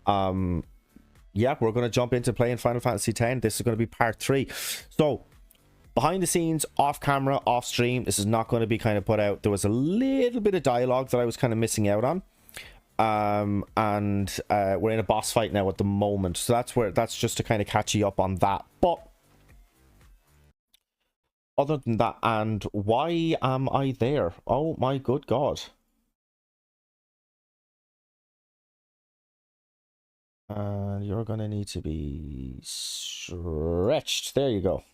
Yeah, we're going to jump into playing Final Fantasy X. This is going to be part 3. So, behind the scenes, off camera, off stream, this is not going to be kind of put out. There was a little bit of dialogue that I was kind of missing out on. We're in a boss fight now at the moment. So that's just to kind of catch you up on that. But other than that, and why am I there? Oh my good God. And you're going to need to be stretched. There you go.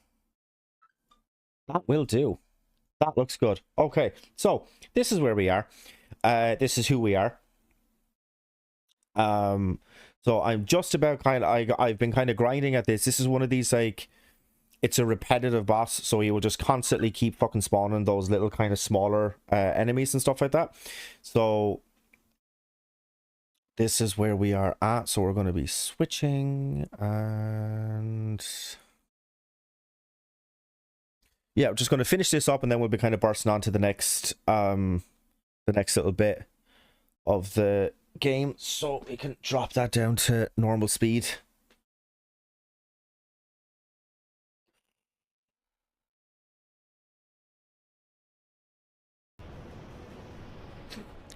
That will do. That looks good. Okay, so this is where we are. This is who we are. So I'm just about I've been kind of grinding at this. This is one of these, like, it's a repetitive boss, so you will just constantly keep fucking spawning those little kind of smaller enemies and stuff like that. So this is where we are at. So we're going to be switching, and yeah, we're just going to finish this up, and then we'll be kind of bursting on to the next little bit of the game. So we can drop that down to normal speed.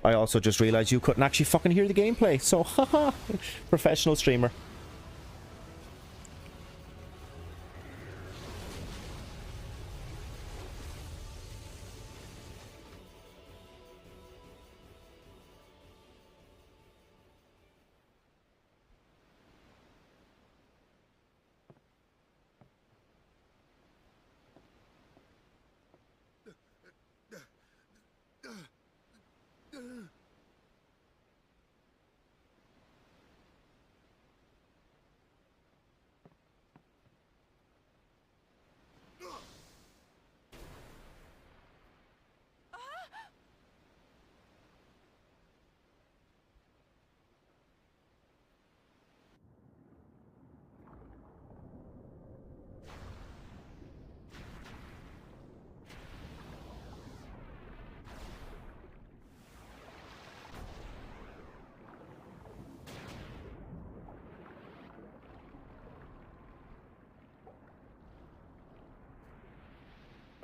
I also just realized you couldn't actually fucking hear the gameplay. So, haha, professional streamer.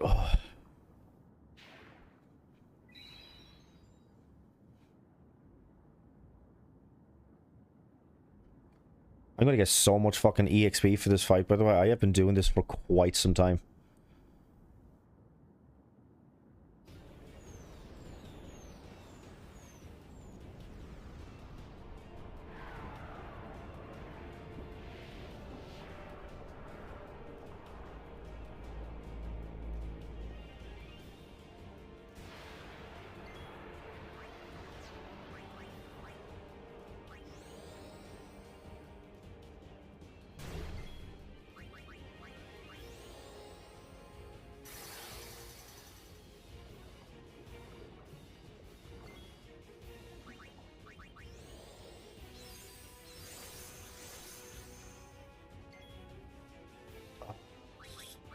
Oh. I'm gonna get so much fucking EXP for this fight, by the way. I have been doing this for quite some time.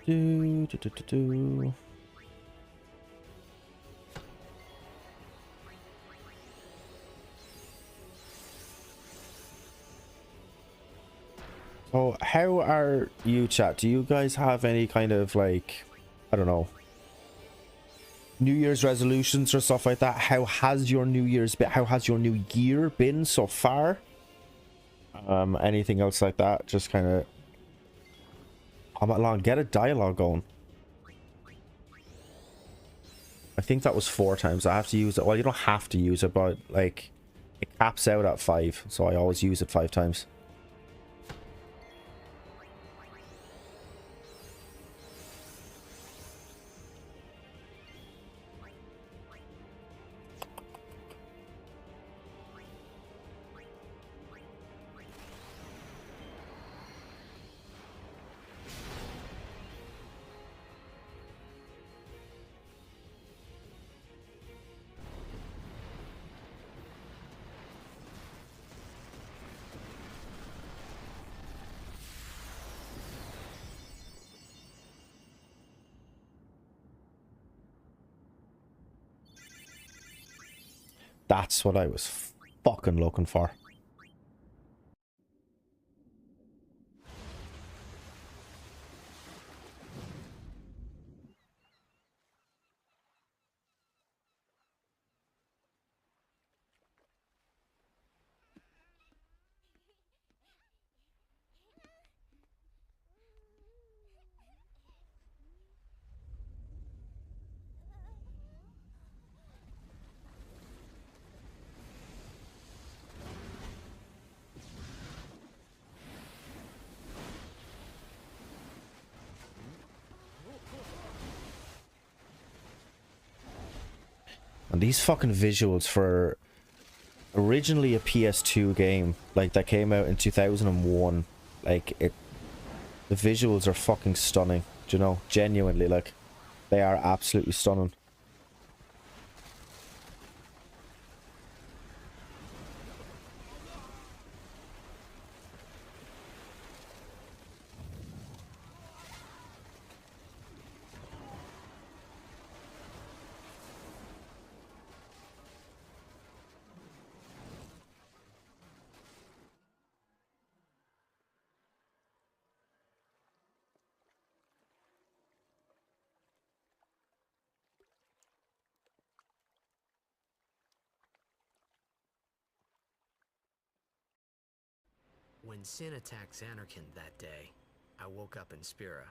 Do. So, how are you, chat? Do you guys have any kind of, like, I don't know, New Year's resolutions or stuff like that? How has your New Year's been? How has your new year been so far? Anything else like that? Just kind of comment along, get a dialogue going. I think that was 4 times. I have to use it. Well, you don't have to use it, but like it caps out at 5, so I always use it 5 times. That's what I was fucking looking for. And these fucking visuals for originally a PS2 game, like that came out in 2001, like the visuals are fucking stunning. Do you know? Genuinely, like, they are absolutely stunning. When Sin attacked Xanarkand that day, I woke up in Spira.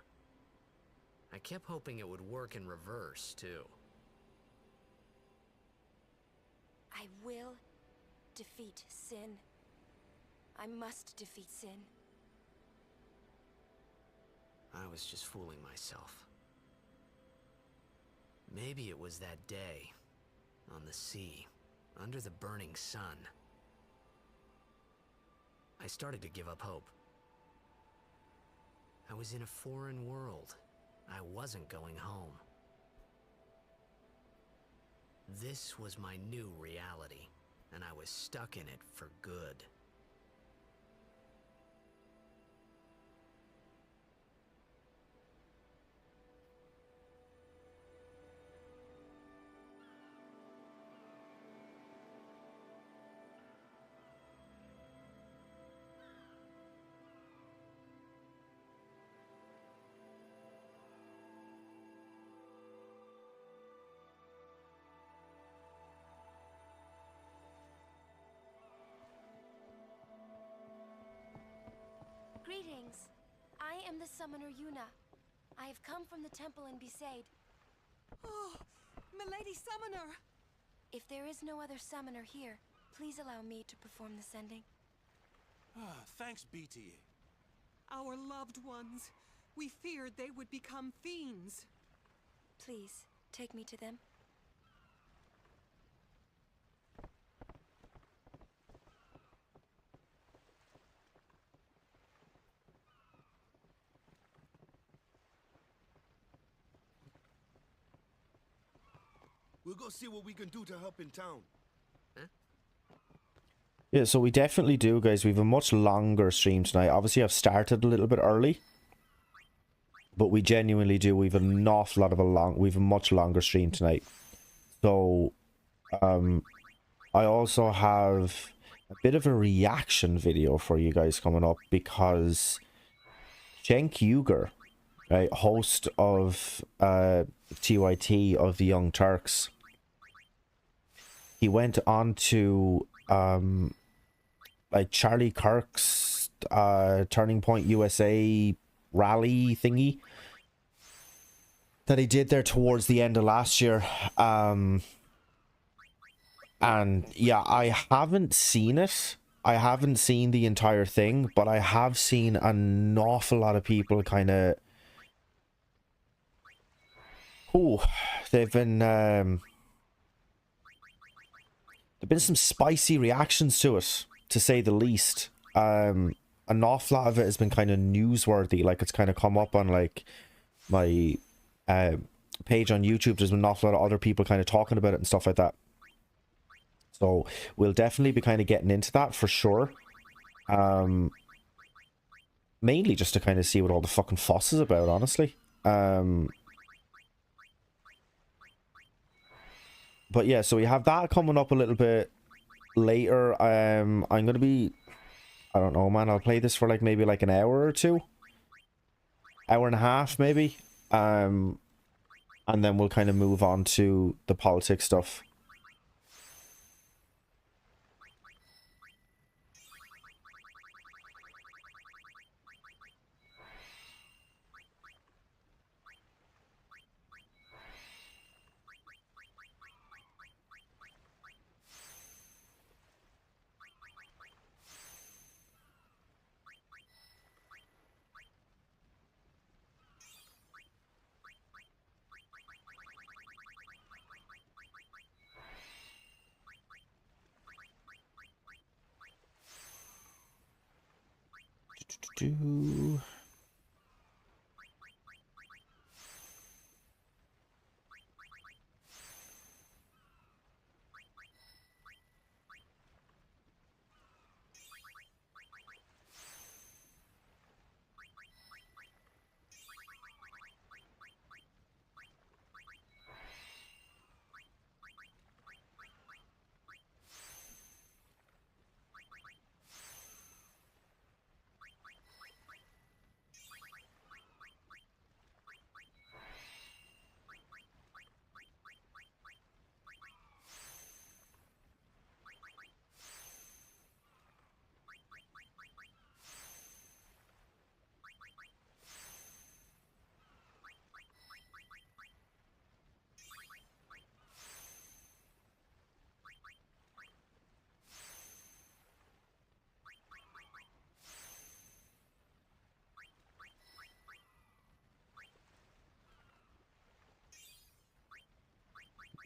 I kept hoping it would work in reverse, too. I will defeat Sin. I must defeat Sin. I was just fooling myself. Maybe it was that day, on the sea, under the burning sun. I started to give up hope. I was in a foreign world. I wasn't going home. This was my new reality, and I was stuck in it for good. Greetings. I am the summoner Yuna. I have come from the temple in Besaid. Oh, Milady Summoner! If there is no other summoner here, please allow me to perform the sending. Thanks, BTA. Our loved ones. We feared they would become fiends. Please, take me to them. We'll go see what we can do to help in town. Yeah, so we definitely do, guys. We have a much longer stream tonight. Obviously, I've started a little bit early, but we genuinely do. We've an awful lot of we've a much longer stream tonight. So, I also have a bit of a reaction video for you guys coming up because Cenk Uygur, right, host of TYT of the Young Turks, he went on to like Charlie Kirk's Turning Point USA rally thingy that he did there towards the end of last year. And yeah, I haven't seen it. I haven't seen the entire thing, but I have seen an awful lot of people kind of... Oh, they've been... there've been some spicy reactions to it, to say the least. An awful lot of it has been kind of newsworthy. Like, it's kind of come up on, like, my page on YouTube. There's been an awful lot of other people kind of talking about it and stuff like that. So we'll definitely be kind of getting into that for sure. Mainly just to kind of see what all the fucking fuss is about, honestly. But yeah, so we have that coming up a little bit later. I'm gonna be, I don't know, man. I'll play this for like maybe like an hour or two, hour and a half maybe. And then we'll kind of move on to the politics stuff. Do.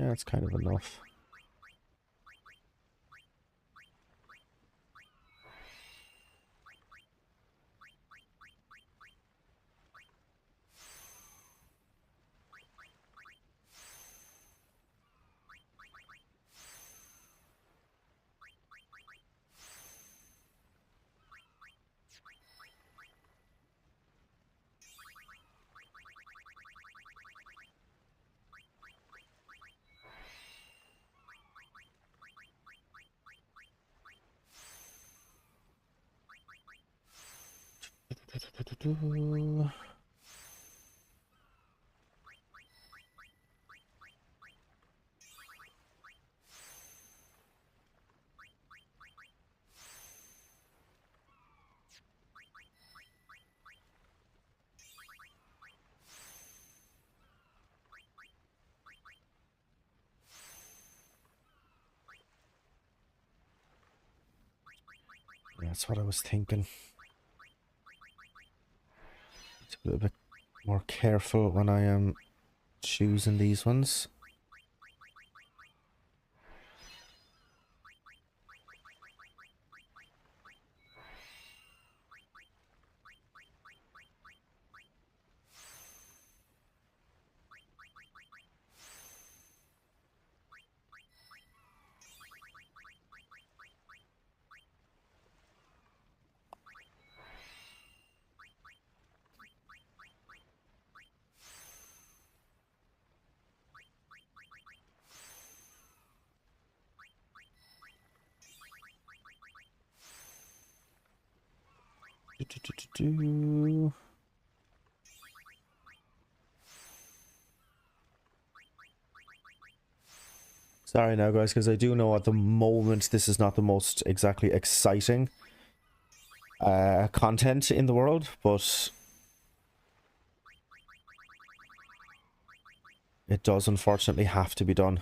Yeah, it's kind of enough. Do. That's what I was thinking. It's a little bit more careful when I am choosing these ones. Do. Sorry now, guys, because I do know at the moment this is not the most exactly exciting content in the world, but it does unfortunately have to be done.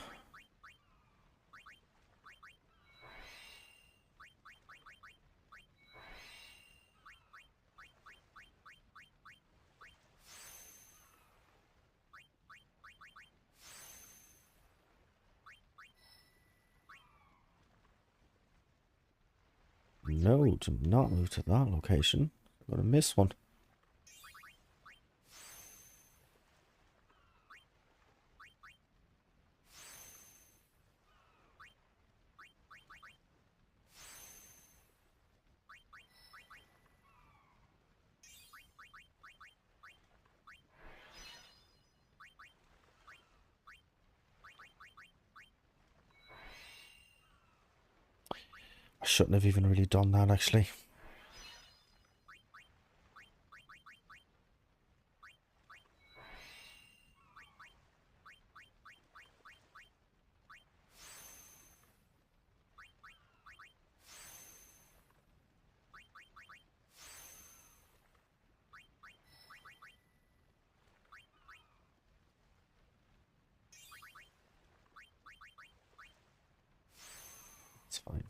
No, do not move to that location. I'm gonna miss one. I shouldn't have even really done that, actually. It's fine.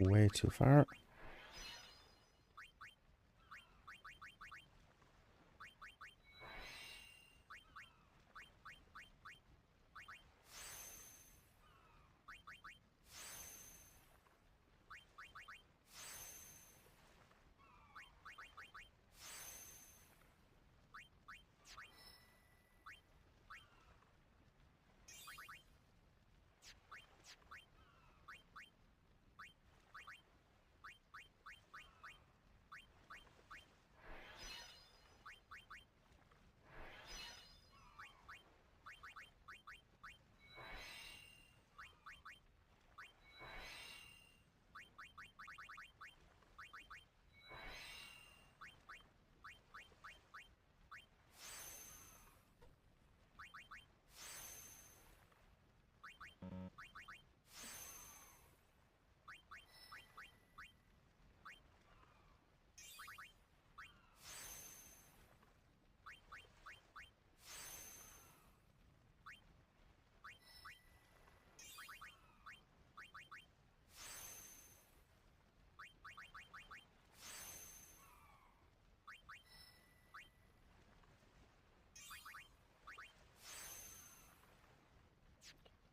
way too far.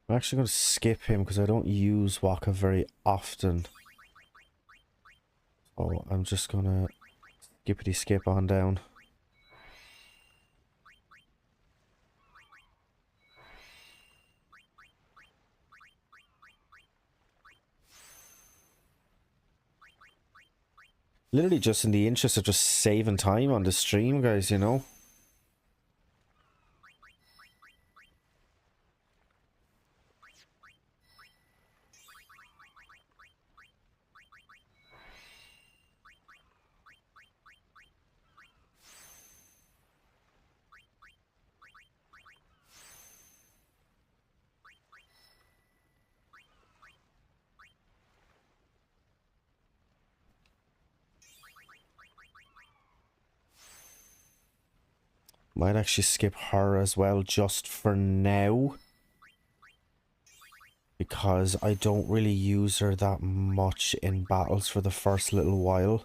I'm actually going to skip him because I don't use Waka very often. So I'm just going to skippity skip on down. Literally just in the interest of just saving time on the stream, guys, you know? Might actually skip her as well just for now. Because I don't really use her that much in battles for the first little while.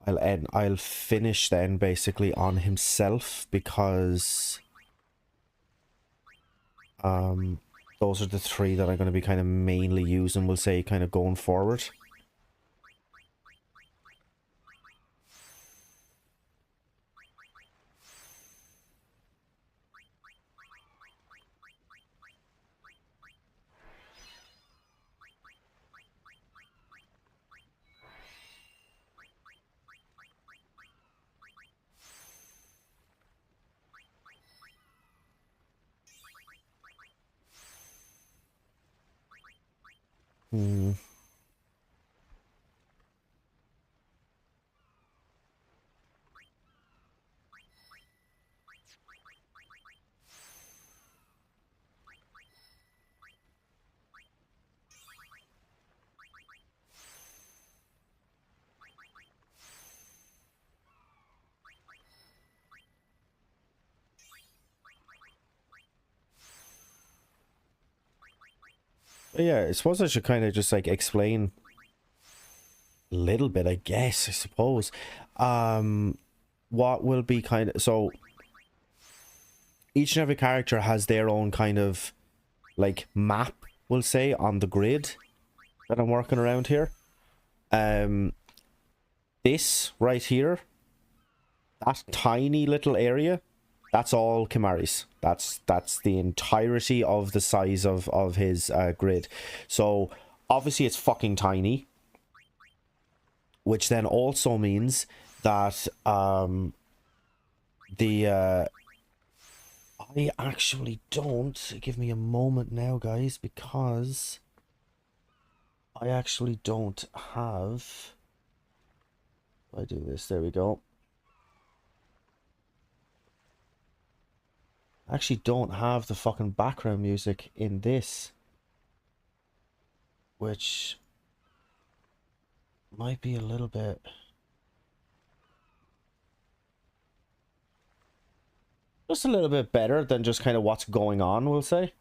I'll finish then basically on himself because those are the three that I'm going to be kind of mainly using, we'll say, kind of going forward. Yeah, I suppose I should kind of just like explain a little bit, I guess, I suppose. What will be kind of, so each and every character has their own kind of like map, we'll say, on the grid that I'm working around here. This right here, that tiny little area, that's all Kimari's. That's the entirety of the size of his grid. So obviously it's fucking tiny, which then also means that I actually don't, give me a moment now, guys, because I actually don't have, if I do this, there we go. I actually don't have the fucking background music in this, which might be a little bit... just a little bit better than just kind of what's going on, we'll say.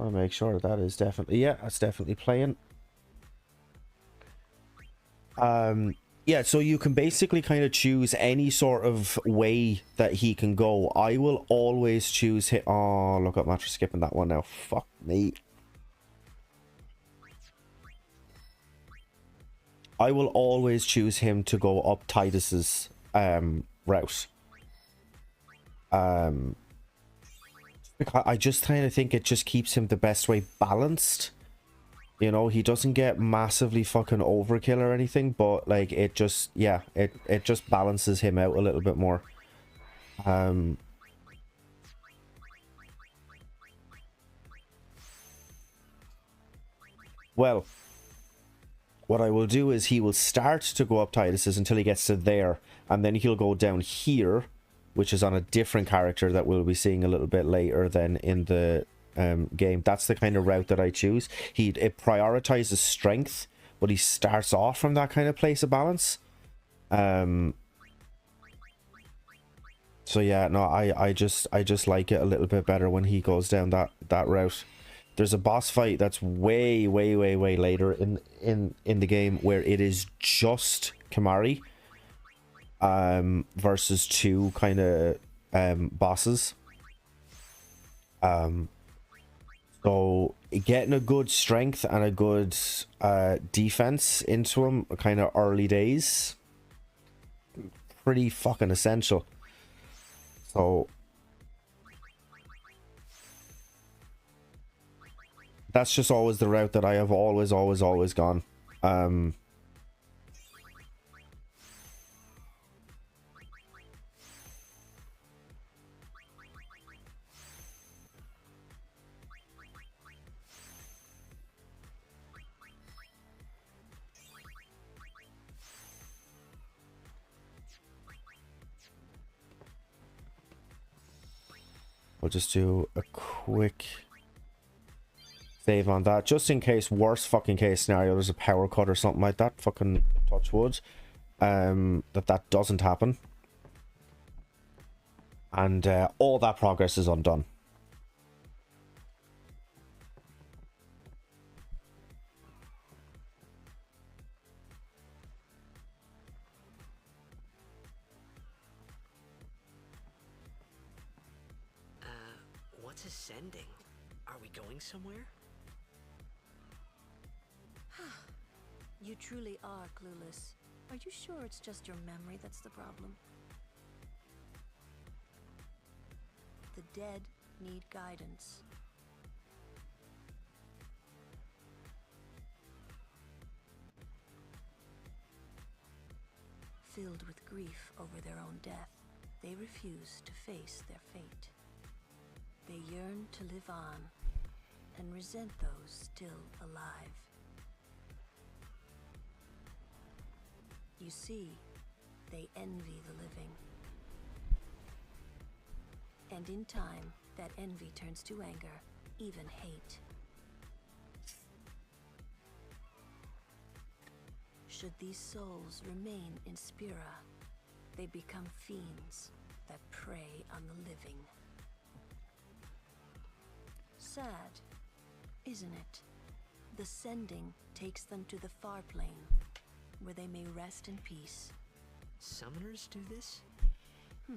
I'll make sure that is definitely, yeah, that's definitely playing. Yeah, so you can basically kind of choose any sort of way that he can go. I will always choose him. Oh, look at Mattress skipping that one now. Fuck me. I will always choose him to go up Titus's route. Because I just kind of think it just keeps him the best way balanced. You know, he doesn't get massively fucking overkill or anything, but like it just, yeah, it just balances him out a little bit more. Well, what I will do is he will start to go up Titus's until he gets to there, and then he'll go down here, which is on a different character that we'll be seeing a little bit later than in the game. That's the kind of route that I choose. It prioritizes strength, but he starts off from that kind of place of balance. So yeah, no, I just like it a little bit better when he goes down that route. There's a boss fight that's way later in the game where it is just Kimahri versus two kind of bosses. So getting a good strength and a good defense into him kind of early days, pretty fucking essential. So that's just always the route that I have always gone. We'll just do a quick save on that, just in case, worst fucking case scenario, there's a power cut or something like that, fucking touch wood, that doesn't happen. And all that progress is undone. What's ascending? Are we going somewhere? You truly are clueless. Are you sure it's just your memory that's the problem? The dead need guidance. Filled with grief over their own death, they refuse to face their fate. They yearn to live on and resent those still alive. You see, they envy the living. And in time, that envy turns to anger, even hate. Should these souls remain in Spira, they become fiends that prey on the living. Sad, isn't it? The sending takes them to the far plane, where they may rest in peace. Summoners do this? I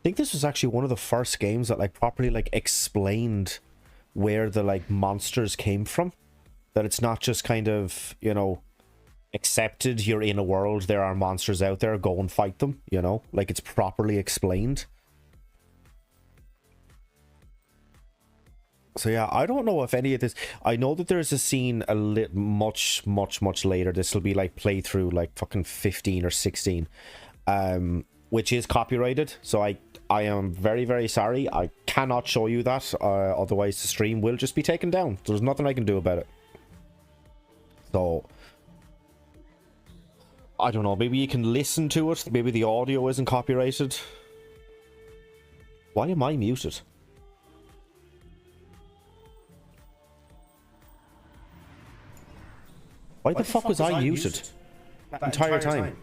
think this was actually one of the first games that like properly like explained where the like monsters came from. That it's not just kind of, you know, accepted, you're in a world, there are monsters out there, go and fight them, you know? Like it's properly explained. So yeah, I don't know if any of this, I know that there's a scene much later. This will be like playthrough like fucking 15 or 16, which is copyrighted. So I am very sorry. I cannot show you that, otherwise the stream will just be taken down. There's nothing I can do about it. So I don't know, maybe you can listen to it. Maybe the audio isn't copyrighted. Why am I muted? Why the fuck was I muted that entire time?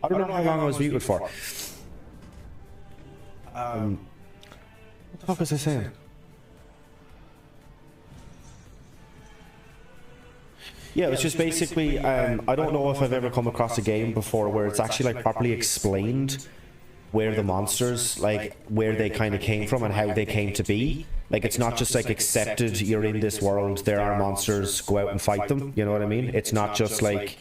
I don't know how long I was muted for. What the fuck was I saying? Yeah, it was just basically, I don't know if I've ever come across a game before where it's actually like properly explained where the monsters, like where they kind of came from and how they came to be. Like it's not just like accepted, you're in this world, there are monsters, go out and fight them, you know what I mean? It's not just like,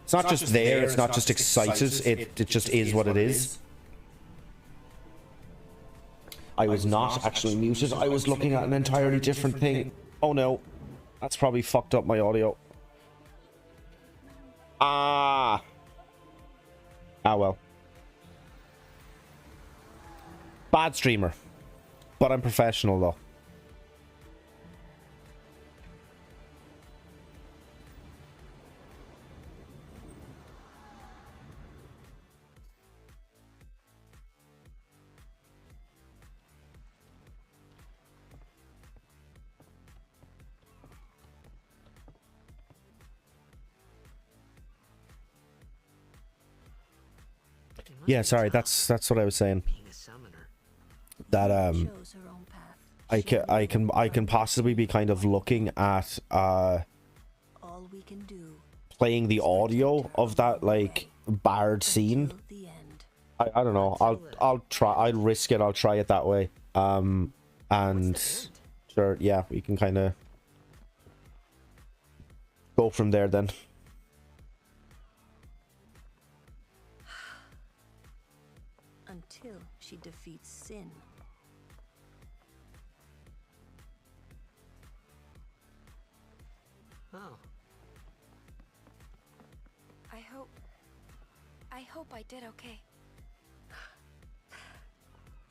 it's not just there, it's not just excited, it just is what it is. I was not actually muted, I was looking at an entirely different thing. Oh no. That's probably fucked up my audio. Ah well. Bad streamer. But I'm professional though. Yeah, sorry, that's what I was saying. Being a summoner. That Chose her own path. I can possibly be kind of looking at All we can do playing the audio of that like barred scene. till the end. I don't know. I'll try. I'll risk it. I'll try it that way. And sure, yeah, we can kind of go from there then. Until she defeats sin. Oh, I hope I did okay.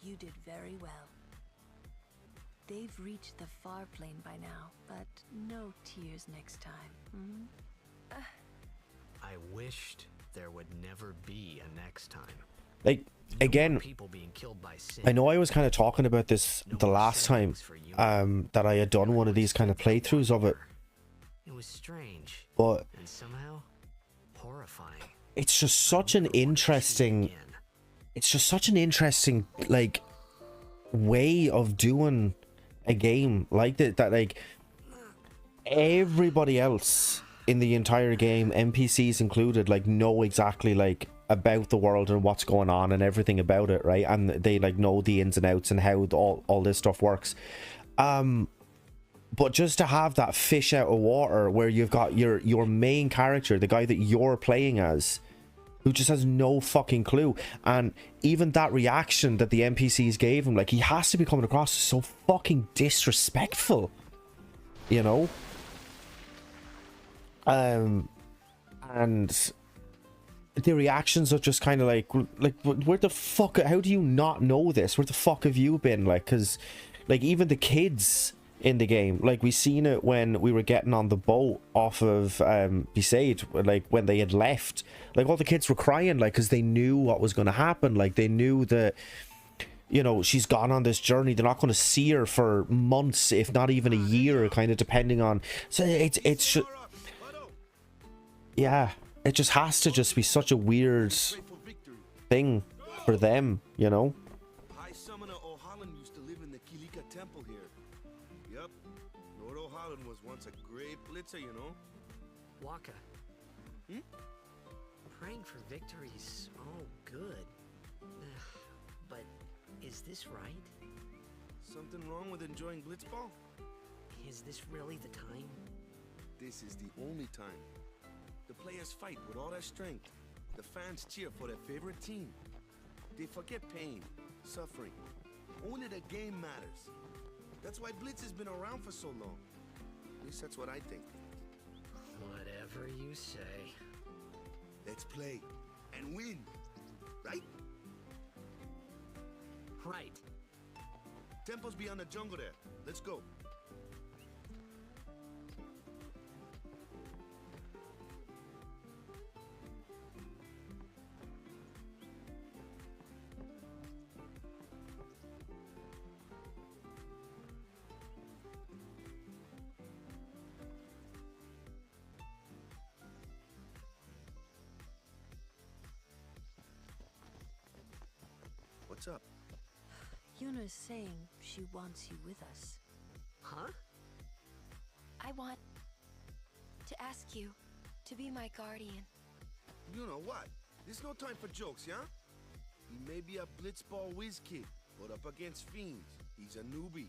You did very well. They've reached the far plane by now, but no tears next time. Hmm? I wished there would never be a next time. Like No again, more people being killed by sin. I know I was kind of talking about this No the more last time settings for you. that I had done one of these kind of playthroughs of it, It was strange but and somehow horrifying. it's just such an interesting, it's just such an interesting like way of doing a game like that like everybody else in the entire game, NPCs included, like know exactly like about the world and what's going on and everything about it, right? And they like know the ins and outs and how all this stuff works. But just to have that fish out of water where you've got your main character, the guy that you're playing as, who just has no fucking clue, and even that reaction that the NPCs gave him, like he has to be coming across as so fucking disrespectful, you know? And the reactions are just kind of like where the fuck, how do you not know this? Where the fuck have you been? Like, because like even the kids in the game, like we seen it when we were getting on the boat off of Besaid, like when they had left, like all the kids were crying, like because they knew what was going to happen. Like they knew that, you know, she's gone on this journey, they're not going to see her for months, if not even a year, kind of depending on. So it's yeah, it just has to just be such a weird thing for them, you know. High Summoner O'Holland used to live in the Kilika Temple here. Yep, Lord O'Holland was once a great blitzer, you know. Waka. Praying for victories, oh good. But is this right? Something wrong with enjoying blitzball? Is this really the time? This is the only time. The players fight with all their strength. The fans cheer for their favorite team. They forget pain, suffering. Only the game matters. That's why Blitz has been around for so long. At least that's what I think. Whatever you say. Let's play and win, right? Right. Temple's beyond the jungle there. Let's go. Yuna's saying she wants you with us. Huh? I want to ask you to be my guardian. You know what? There's no time for jokes, yeah? He may be a blitzball whiz kid, but up against fiends, he's a newbie.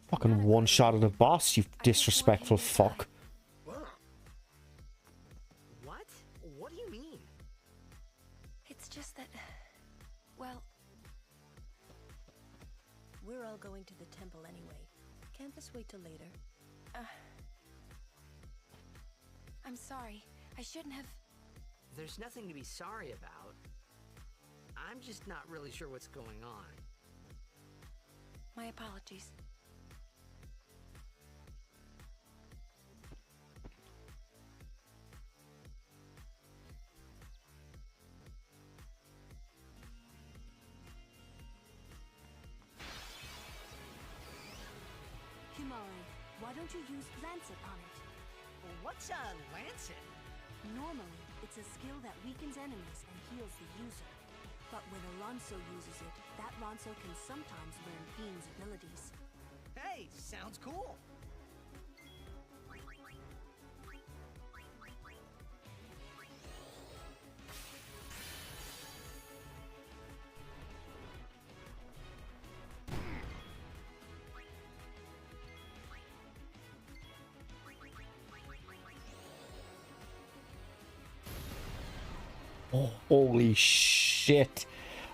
Fucking one shot at the boss, you disrespectful fuck. What? What do you mean? It's just that, well, We're all going to the temple anyway. Can't this wait till later? I'm sorry. I shouldn't have. There's nothing to be sorry about. I'm just not really sure what's going on. My apologies. Kimari, why don't you use Lancet on it? What's a lancet? Normally, it's a skill that weakens enemies and heals the user. But when Alonso uses it, that Ronso can sometimes learn Fiend's abilities. Hey, sounds cool. Oh, holy shit.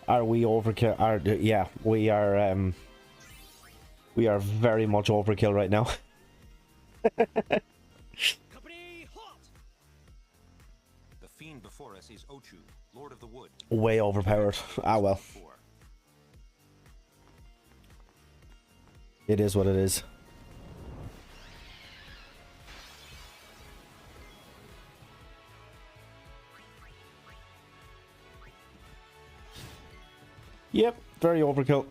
Are we overkill? Yeah, we are very much overkill right now. Company, halt! The fiend before us is Ochu, Lord of the Wood. Way overpowered. Ah well. It is what it is. Yep, very overkill.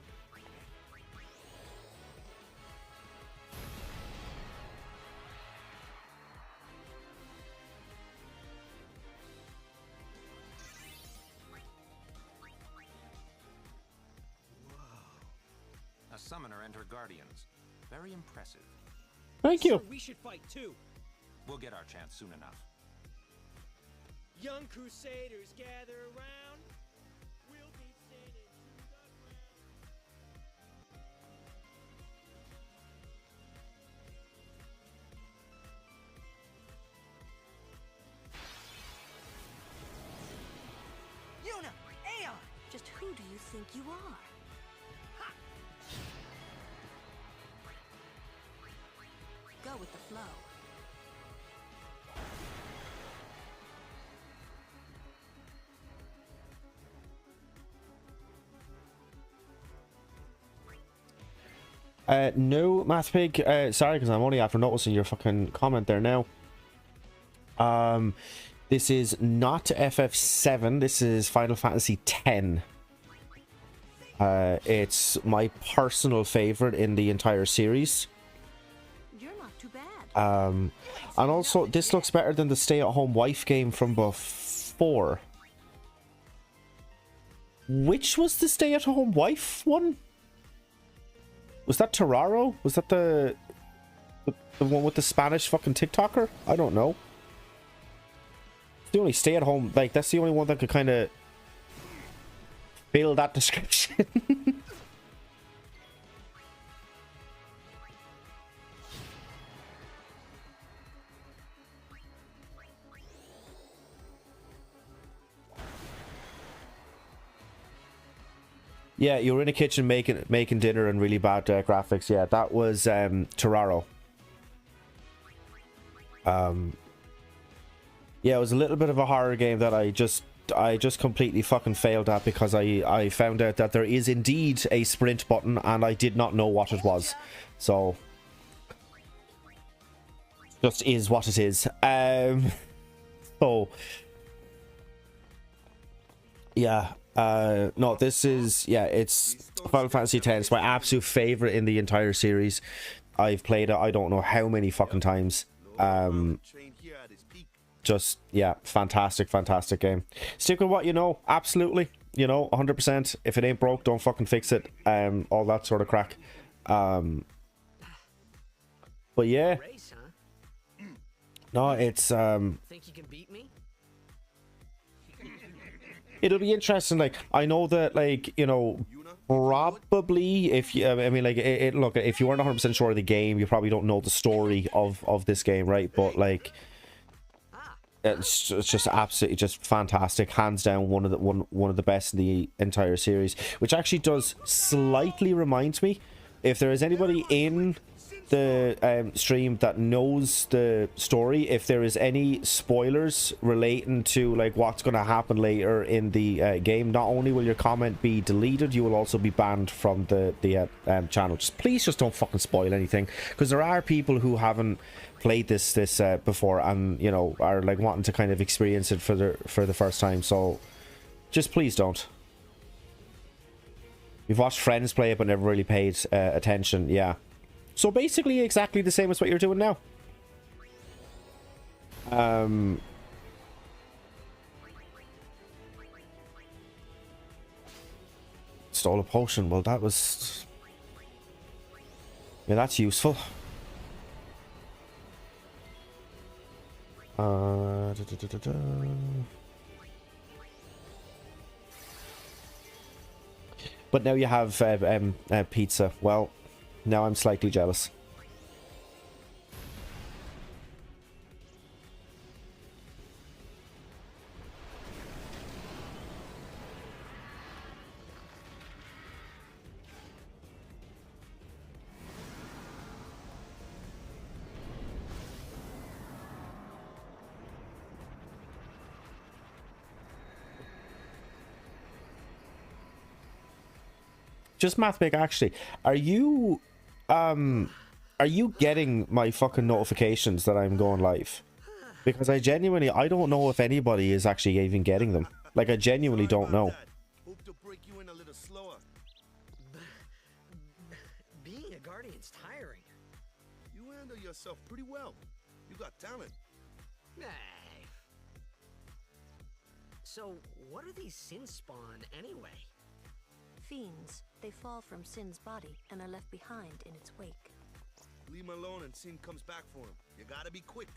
A summoner and her guardians. Very impressive. Thank you. So we should fight too. We'll get our chance soon enough. Young crusaders gather around. We'll beat sin into the ground. Yuna! Aeon! Just who do you think you are? Go with the flow. No, MathPig, sorry, because I'm only after noticing your fucking comment there now. This is not FF7, this is Final Fantasy X. It's my personal favorite in the entire series. You're not too bad. And also, this looks better than the stay-at-home wife game from before. Which was the stay-at-home wife one? Was that Terraro? Was that the one with the Spanish fucking TikToker? I don't know. It's the only stay-at-home, like, that's the only one that could kind of fill that description. Yeah, you were in a kitchen making dinner and really bad graphics. Yeah, that was Terraro. Yeah, it was a little bit of a horror game that I just completely fucking failed at because I found out that there is indeed a sprint button and I did not know what it was. So just is what it is. So yeah. No, this is, yeah, it's Final Fantasy X. It's my absolute favorite in the entire series. I've played it I don't know how many fucking times. Just, yeah, fantastic game. Stick with what you know, absolutely. you know, 100%. If it ain't broke, don't fucking fix it. All that sort of crack. But yeah. Race, huh? No, it's Think you can beat me? it'll be interesting. Like, I know that, like, you know, probably if you I mean, like, look, if you weren't 100% sure of the game, you probably don't know the story of this game, right? But like, it's just absolutely just fantastic, hands down one of the best in the entire series, which actually does slightly remind me, if there is anybody in the stream that knows the story, if there is any spoilers relating to like what's going to happen later in the game, not only will your comment be deleted, you will also be banned from the channel. Please just don't fucking spoil anything, because there are people who haven't played this before, and you know, are like wanting to kind of experience it for the first time. So just please don't. You've watched friends play it but never really paid attention. Yeah. So basically exactly the same as what you're doing now. Stole a potion. Well, that was... yeah, that's useful. But now you have pizza. Well, now I'm slightly jealous. Just math big, actually. Are you getting my fucking notifications that I'm going live? Because I don't know if anybody is actually even getting them. Like, I genuinely don't know. Hope to break you in a little slower. Being a guardian's tiring. You handle yourself pretty well. You got talent. Hey. So, what are these sin spawn anyway? Fiends. They fall from Sin's body and are left behind in its wake. Leave him alone and Sin comes back for him. You gotta be quick.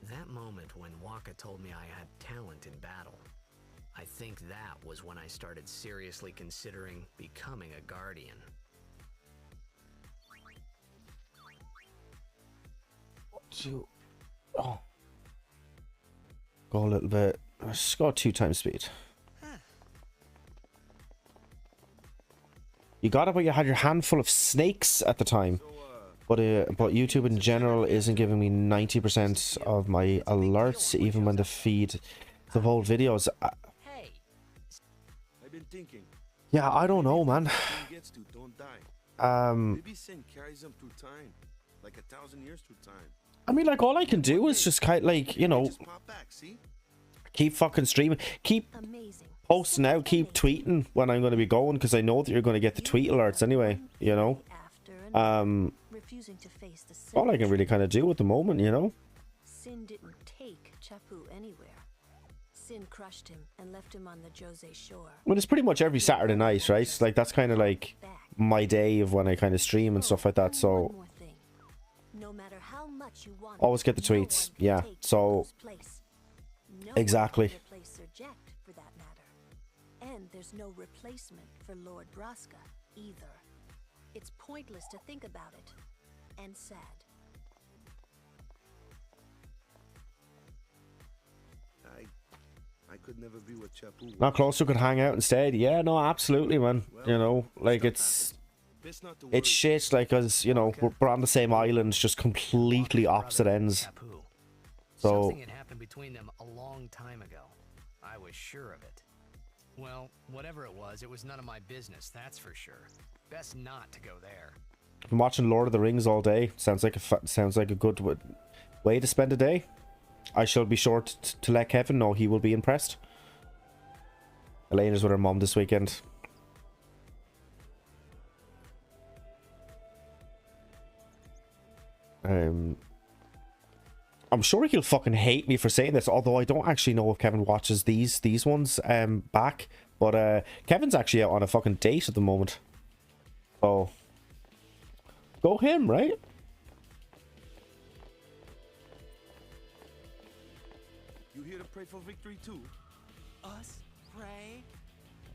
That moment when Waka told me I had talent in battle, I think that was when I started seriously considering becoming a guardian. Oh. Go a little bit. Just go 2 times speed. You got it, but you had your handful of snakes at the time. But YouTube in general isn't giving me 90% of my alerts, even when the feed the whole videos. Hey. I've been thinking. Yeah, I don't know, man. Sin gets to, don't die. Um, Maybe Sin carries him through time, like 1,000 years through time. I mean, like, all I can do is just kind of, like, you know, Just pop back, see? keep fucking streaming, keep Amazing. posting out, keep tweeting when I'm going to be going, because I know that you're going to get the tweet alerts anyway, you know. Refusing to face the sin. All I can really kind of do at the moment, you know. Sin didn't take Chapu anywhere. Sin crushed him and left him on the Jose shore. Well, it's pretty much every Saturday night, right? Like, that's kind of like my day of when I kind of stream and stuff like that. So One more thing. No matter how much you want, always get the no tweets. one can Yeah, take so Chapu's place. No exactly. one can replace Sir Jack, for that matter. And there's no replacement for Lord Braska either. It's pointless to think about it. And sad. I could never be with Chapu. not close who could hang out instead. Yeah, no, absolutely, man. You know, like, it's shit, like, as you know, we're on the same island, just completely opposite ends. So Something had happened between them a long time ago. I was sure of it. Well, whatever it was none of my business, that's for sure. Best not to go there. I've been watching Lord of the Rings all day. Sounds like a good way to spend a day. I shall be sure to let Kevin know. He will be impressed. Elena's with her mom this weekend. I'm sure he'll fucking hate me for saying this, although I don't actually know if Kevin watches these ones back. But Kevin's actually out on a fucking date at the moment. So go him, right? You here to pray for victory too? Us? Pray?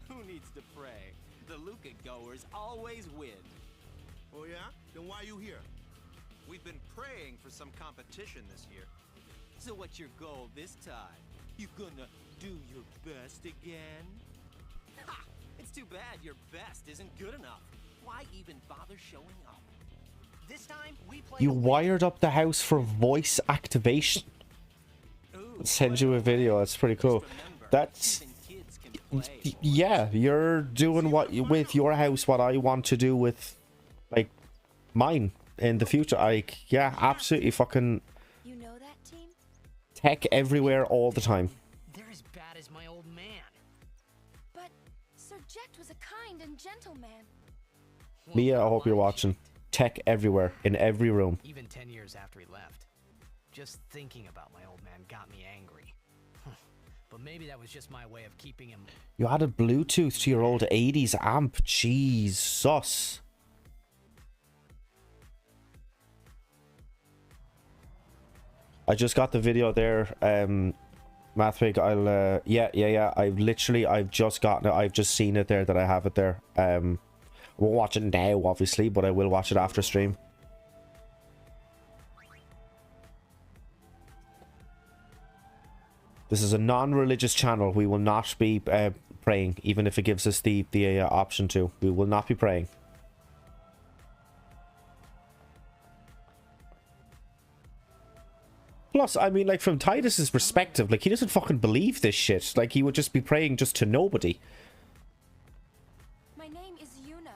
Who needs to pray? The Luca goers always win. Oh yeah? Then why you here? We've been praying for some competition this year. So what's your goal this time? You gonna do your best again? Ha! It's too bad your best isn't good enough. Why even bother showing up? This time, we play You to win. wired up the house for voice activation. Ooh, Send you a video. That's pretty cool. just remember, That's even kids can play. yeah. You're doing what with your house what I want to do with like mine in the future. Like yeah, absolutely fucking You know that team? tech everywhere all the time. They're as bad as my old man. But Sir Jekt was a kind and gentle man. Well, Mia, I no, hope you're I watching. checked. Tech everywhere in every room. Even 10 years after he left. Just thinking about my old man got me angry. But maybe that was just my way of keeping him. You added Bluetooth to your old 80s amp. Jesus. I just got the video there. Mathwig, I'll yeah. I've just gotten it. I've just seen it there that I have it there. I won't watch it now, obviously, but I will watch it after stream. This is a non-religious channel. We will not be praying, even if it gives us the option to. We will not be praying. Plus, I mean, like, from Titus's perspective, like, he doesn't fucking believe this shit. Like, he would just be praying just to nobody. My name is Yuna,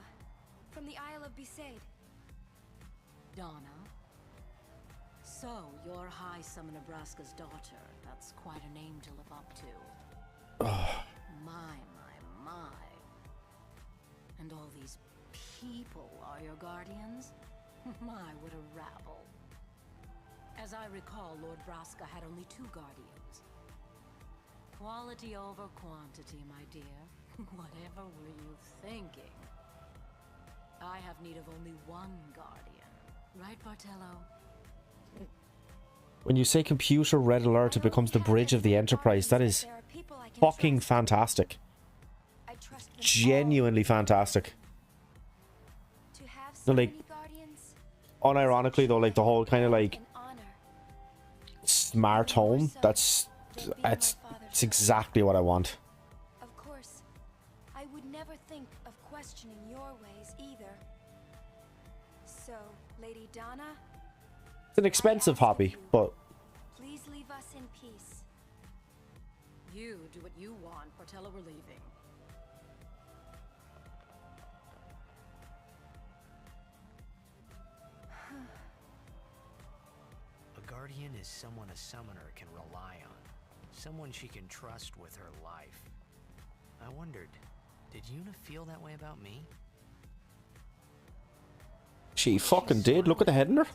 from the Isle of Besaid. Donna. So, you're High Summoner Braska's daughter. That's quite a name to live up to. My. And all these people are your guardians? My, what a rabble. As I recall, Lord Braska had only 2 guardians. Quality over quantity, my dear. Whatever were you thinking? I have need of only 1 guardian. Right, Bartello? When you say computer red alert, it becomes the bridge of the Enterprise. That is fucking fantastic. I trust them Genuinely fantastic. all. To have No, so like, many guardians, unironically though, like the whole kind of like an honor. smart home, it's exactly what I want. Of course, I would never think of questioning your ways either. So, Lady Donna, It's an expensive hobby, but please leave us in peace. You do what you want, Bartello, we're leaving. A guardian is someone a summoner can rely on. Someone she can trust with her life. I wondered, did Yuna feel that way about me? she fucking did. Look at the head in her.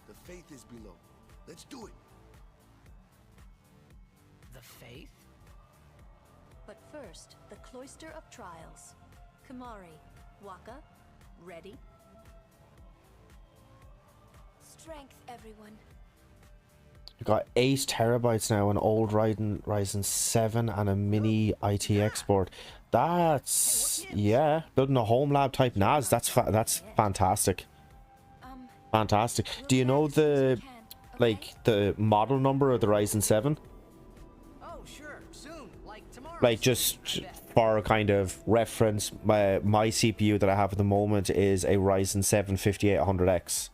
The faith is below. Let's do it. The faith? But first, the Cloister of Trials. Kamari, Waka, ready? Strength, everyone. You got 8 terabytes now, an old Ryzen 7 and a mini ITX board. That's yeah, building a home lab type NAS. That's fantastic. Fantastic. Do you know the like the model number of the Ryzen 7? Oh, sure, soon, like tomorrow. Like just for kind of reference, my CPU that I have at the moment is a Ryzen 7 5800X.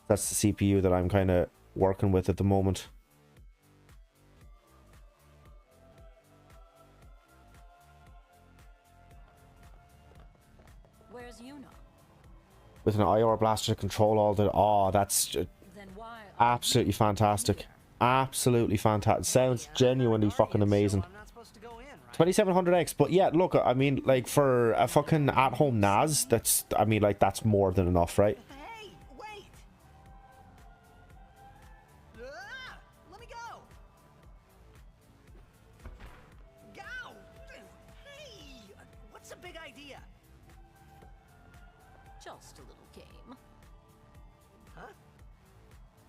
That's the CPU that I'm kind of working with at the moment. Where's Yuna? With an IR blaster to control all the... Oh, that's Then why? absolutely fantastic. Absolutely fantastic. Sounds genuinely fucking amazing. So I'm not supposed to go in, right? 2700X. But yeah, look, I mean, like, for a fucking at-home NAS, that's, I mean, like, that's more than enough, right? Hey, wait! Ah, let me go! Go! Hey! What's the big idea? Just a little game. Huh?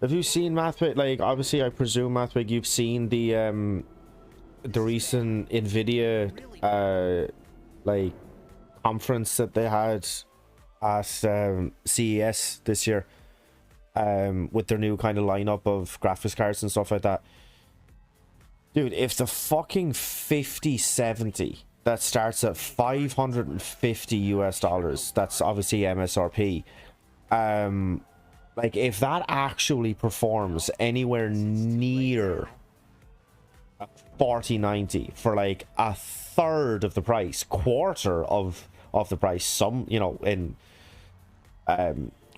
Have you seen Mathwig? Like, obviously, I presume, Mathwig, you've seen the recent NVIDIA, like, conference that they had at CES this year, with their new kind of lineup of graphics cards and stuff like that. Dude, if the fucking 5070 that starts at $550 US, that's obviously MSRP, like, if that actually performs anywhere near a 4090 for like a third of the price, quarter of the price, some, you know, in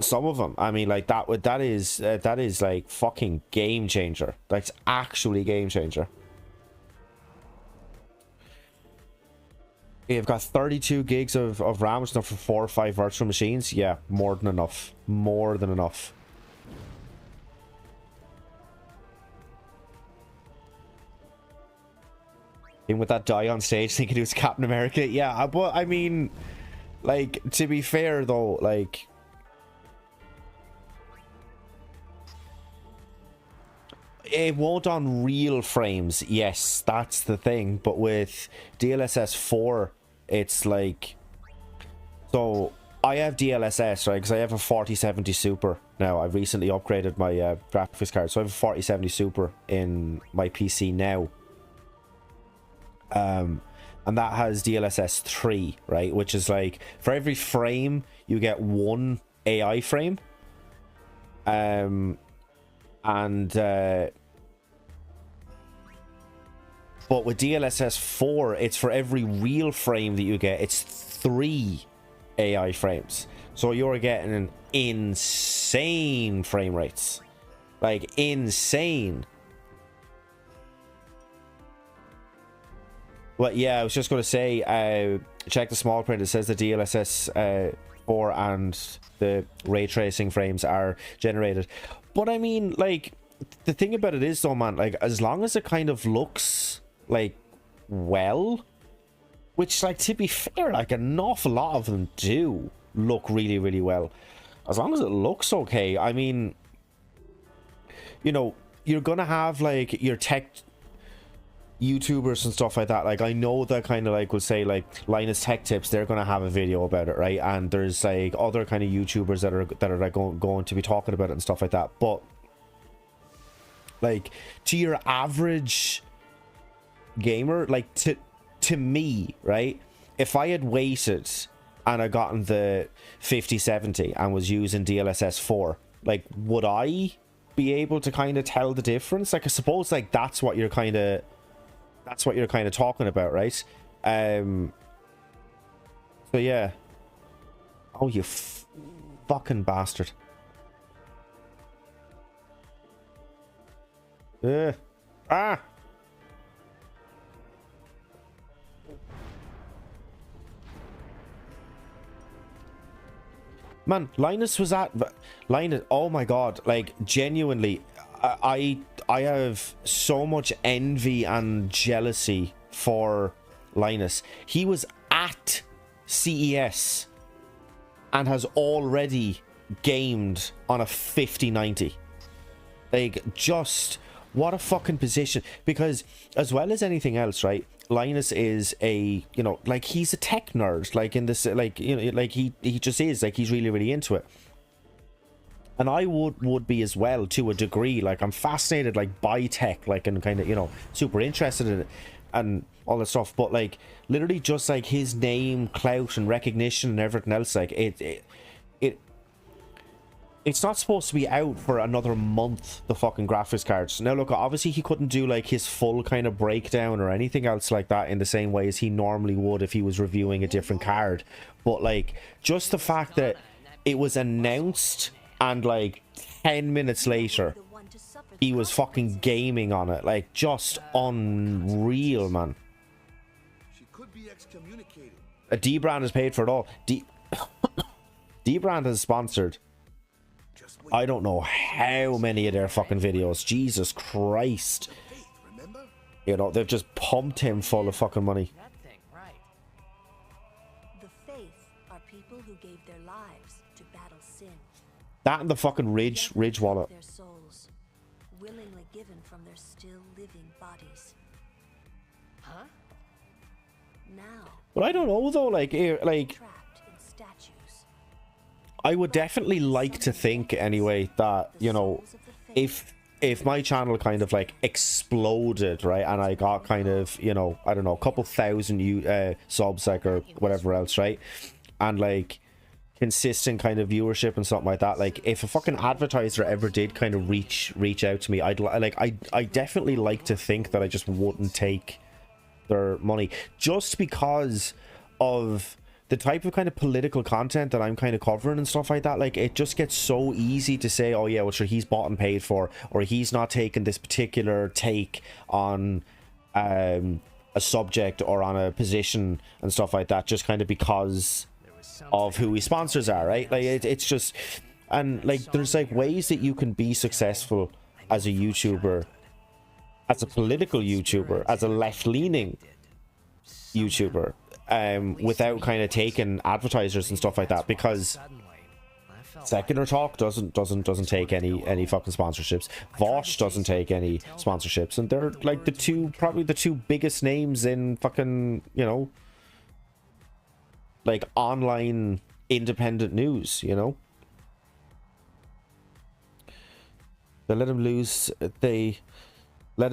some of them, I mean, like, that is like fucking game changer. That's actually game changer. You've got 32 gigs of RAM, which is enough for 4 or 5 virtual machines. Yeah, more than enough. More than enough. Even with that guy on stage thinking he was Captain America. Yeah, but I mean, like, to be fair though, like, it won't on real frames. Yes, that's the thing. But with DLSS 4, it's like, so I have DLSS, right? Because I have a 4070 Super now. I've recently upgraded my graphics card, so I have a 4070 Super in my PC now. And that has DLSS 3, right? Which is like, for every frame, you get one AI frame. But with DLSS 4, it's for every real frame that you get, it's 3 AI frames. So you're getting an insane frame rates. Like, insane. But yeah, I was just going to say, check the small print. It says the DLSS 4 and the ray tracing frames are generated. But I mean, like, the thing about it is though, man, like, as long as it kind of looks like well, which, like, to be fair, like, an awful lot of them do look really, really well. As long as it looks okay, I mean, you know, you're gonna have like your tech YouTubers and stuff like that. Like, I know that kind of like will say like Linus Tech Tips, they're gonna have a video about it, right? And there's like other kind of YouTubers that are like going to be talking about it and stuff like that. But like, to your average gamer, like, to me, right, if I had waited and I gotten the 5070 and was using DLSS 4, like, would I be able to kind of tell the difference? Like, I suppose like that's what you're kind of talking about, right? So yeah. Oh, you fucking bastard. Ah. Man, Linus was at Linus. Oh my god! Like, genuinely, I have so much envy and jealousy for Linus. He was at CES and has already gamed on a 5090. Like, just what a fucking position. Because as well as anything else, right, Linus is a, you know, like, he's a tech nerd, like, in this, like, you know, like, he just is, like, he's really, really into it. And I would be as well, to a degree. Like, I'm fascinated, like, by tech, like, and kind of, you know, super interested in it and all that stuff. But like, literally just like his name, clout and recognition and everything else, like, it's not supposed to be out for another month, the fucking graphics cards. Now look, obviously he couldn't do like his full kind of breakdown or anything else like that in the same way as he normally would if he was reviewing a different card. But like, just the fact that it was announced and like 10 minutes later he was fucking gaming on it, like, just unreal, man. FFX communicated. D-Brand has paid for it all. D-Brand has sponsored, Just wait. I don't know how many of their fucking videos. Jesus Christ. Faith, remember? You know, they've just pumped him full of fucking money. That thing, right. The Faith are people who gave their lives to battle sin. That and the fucking Ridge wallet. Their souls, willingly given from their still living bodies. Huh? Now, But I don't know though, like trapped in statues. I would definitely like to think anyway that, you know, if my channel kind of like exploded, right, and I got kind of, you know, I don't know, a couple thousand subs, like, or whatever else, right, and like consistent kind of viewership and something like that, like if a fucking advertiser ever did kind of reach out to me, I definitely like to think that I just wouldn't take their money, just because of the type of kind of political content that I'm kind of covering and stuff like that. Like, it just gets so easy to say, oh yeah, well sure, he's bought and paid for, or he's not taking this particular take on a subject or on a position and stuff like that, just kind of because of who his sponsors are, right? Like, it's just, and like there's like ways that you can be successful as a YouTuber, as a political YouTuber, as a left-leaning YouTuber, without kind of taking advertisers and stuff like that, because Secular Talk doesn't take any fucking sponsorships. Vosh doesn't take any sponsorships, and they're like probably the two biggest names in fucking, you know, like online independent news, you know. They let him lose. They let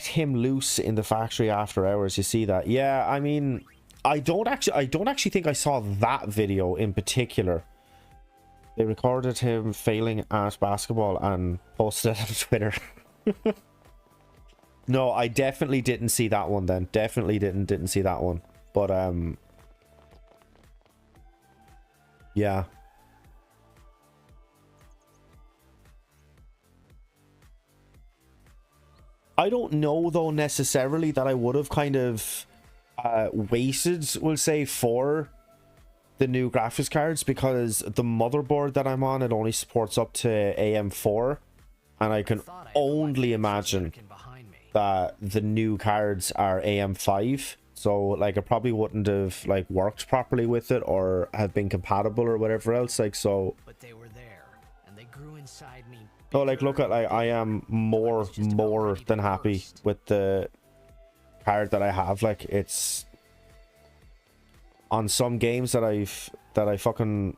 him loose in the factory after hours. You see that? Yeah, I mean, I don't actually think I saw that video in particular. They recorded him failing at basketball and posted it on Twitter. No, I definitely didn't see that one then. Definitely didn't see that one. But yeah. I don't know though necessarily that I would have kind of waited, we'll say, for the new graphics cards, because the motherboard that I'm on, it only supports up to AM4, and I can only imagine that the new cards are AM5, so like it probably wouldn't have like worked properly with it or have been compatible or whatever else, like, so. But they were there, and they grew inside me. So like, look at, like, I am more than happy with the card that I have. Like, it's on some games that I fucking,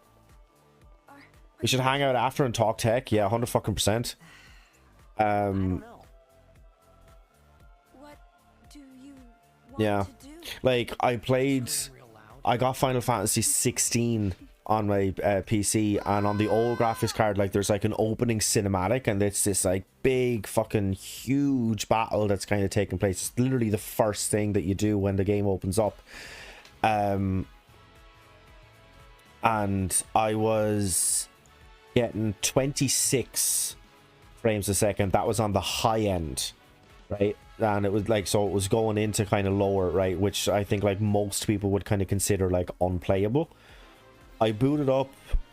we should hang out after and talk tech. Yeah, 100%. What do you want Yeah, to do? like I got Final Fantasy 16 on my PC, and on the old graphics card, like, there's like an opening cinematic, and it's this like big fucking huge battle that's kind of taking place. It's literally the first thing that you do when the game opens up. And I was getting 26 frames a second. That was on the high end, right? And it was like, so it was going into kind of lower, right, which I think like most people would kind of consider like unplayable. I booted up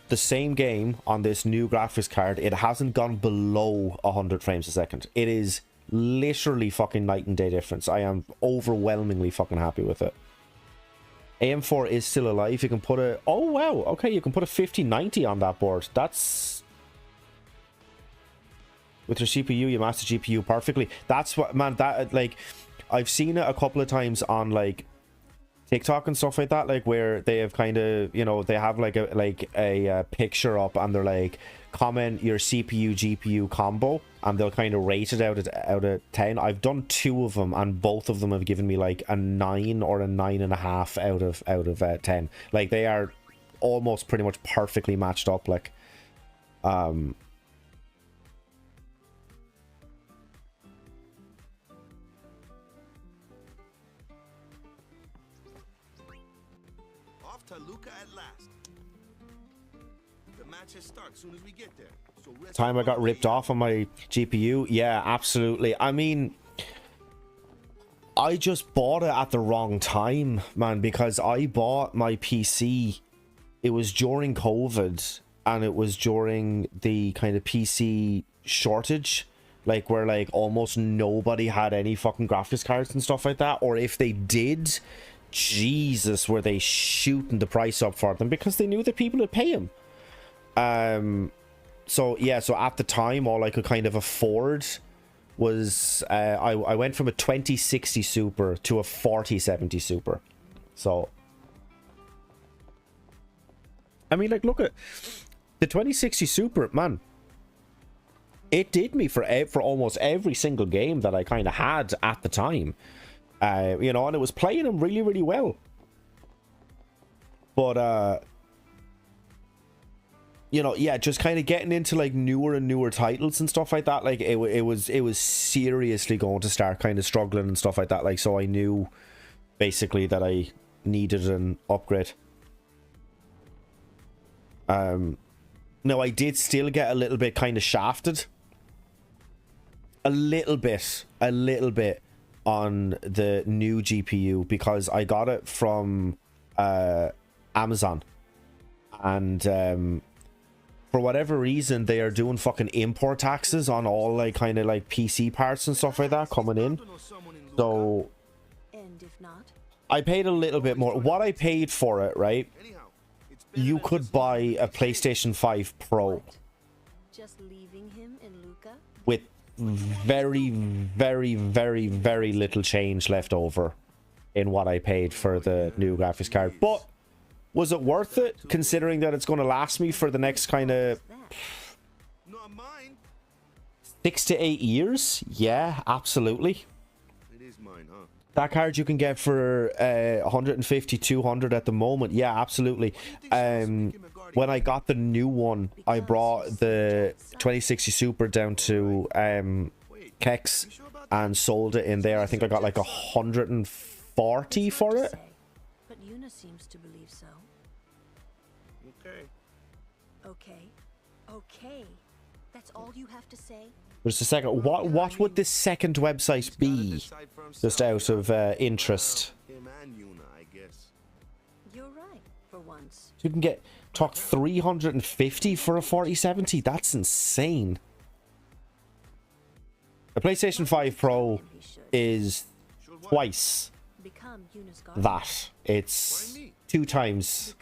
the same game on this new graphics card. It hasn't gone below 100 frames a second. It is literally fucking night and day difference. I am overwhelmingly fucking happy with it. AM4 is still alive. You can put a, oh wow, okay, you can put a 5090 on that board. That's, with your CPU, you match the GPU perfectly. That's what, man, that, like, I've seen it a couple of times on like TikTok and stuff like that, like where they have kind of, you know, they have like a picture up, and they're like, comment your CPU GPU combo, and they'll kind of rate it out of 10. I've done 2 of them, and both of them have given me like a 9 or a 9.5 out of 10. Like, they are almost pretty much perfectly matched up. Like, Off to Luca at last. The matches start soon as we get there. So time I got ripped off on my GPU. Yeah, absolutely. I mean, I just bought it at the wrong time, man, because I bought my PC. It was during COVID, and it was during the kind of PC shortage, like where like almost nobody had any fucking graphics cards and stuff like that, or if they did, Jesus, were they shooting the price up for them because they knew that people would pay them. So yeah, so at the time, all I could kind of afford was I went from a 2060 Super to a 4070 Super. So I mean, like, look at the 2060 Super, man. It did me for almost every single game that I kind of had at the time. You know, and it was playing them really, really well. But, you know, yeah, just kind of getting into, like, newer and newer titles and stuff like that. Like, it was seriously going to start kind of struggling and stuff like that. Like, so I knew, basically, that I needed an upgrade. Now, I did still get a little bit kind of shafted. A little bit on the new GPU because I got it from Amazon, and for whatever reason they are doing fucking import taxes on all like kind of like PC parts and stuff like that coming in. So I paid a little bit more. What I paid for it, right? You could buy a PlayStation 5 Pro with very, very, very, very little change left over in what I paid for the new graphics card. But was it worth it, considering that it's going to last me for the next kind of 6 to 8 years? Yeah, absolutely. It is mine, huh? That card you can get for 150, 200 at the moment. Yeah, absolutely. When I got the new one, I brought the 2060 Super down to Kex and sold it in there. I think I got like 140 for it. But Yuna seems to believe so. Okay. That's all you have to say? There's a second. What would this second website be? Just out of interest. Him and Yuna, I guess. You're right, for once. You can talk 350 for a 4070. That's insane. The PlayStation 5 Pro is twice that. It's 2 times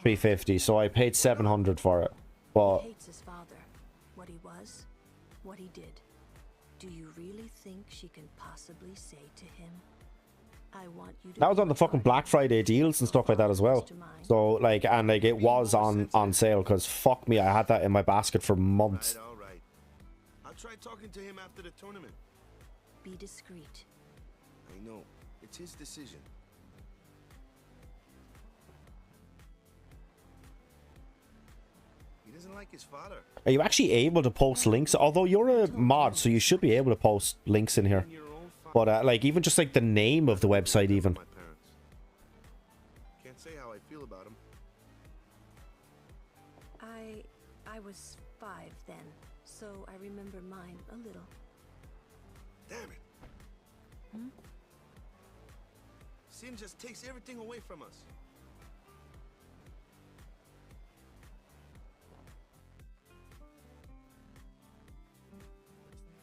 350. So I paid 700 for it. But he hates his father. What he was, what he did. Do you really think she can possibly say to him, I want you to... That was on the fucking Black Friday deals and stuff like that as well. So like, and like it was on sale because fuck me, I had that in my basket for months. All right. I'll try talking to him after the tournament. Be discreet. I know. It's his decision. He doesn't like his father. Are you actually able to post links? Although you're a mod, so you should be able to post links in here. But like even just like the name of the website even. Can't say how I feel about him. I was 5 then, so I remember mine a little. Damn it. Sin just takes everything away from us.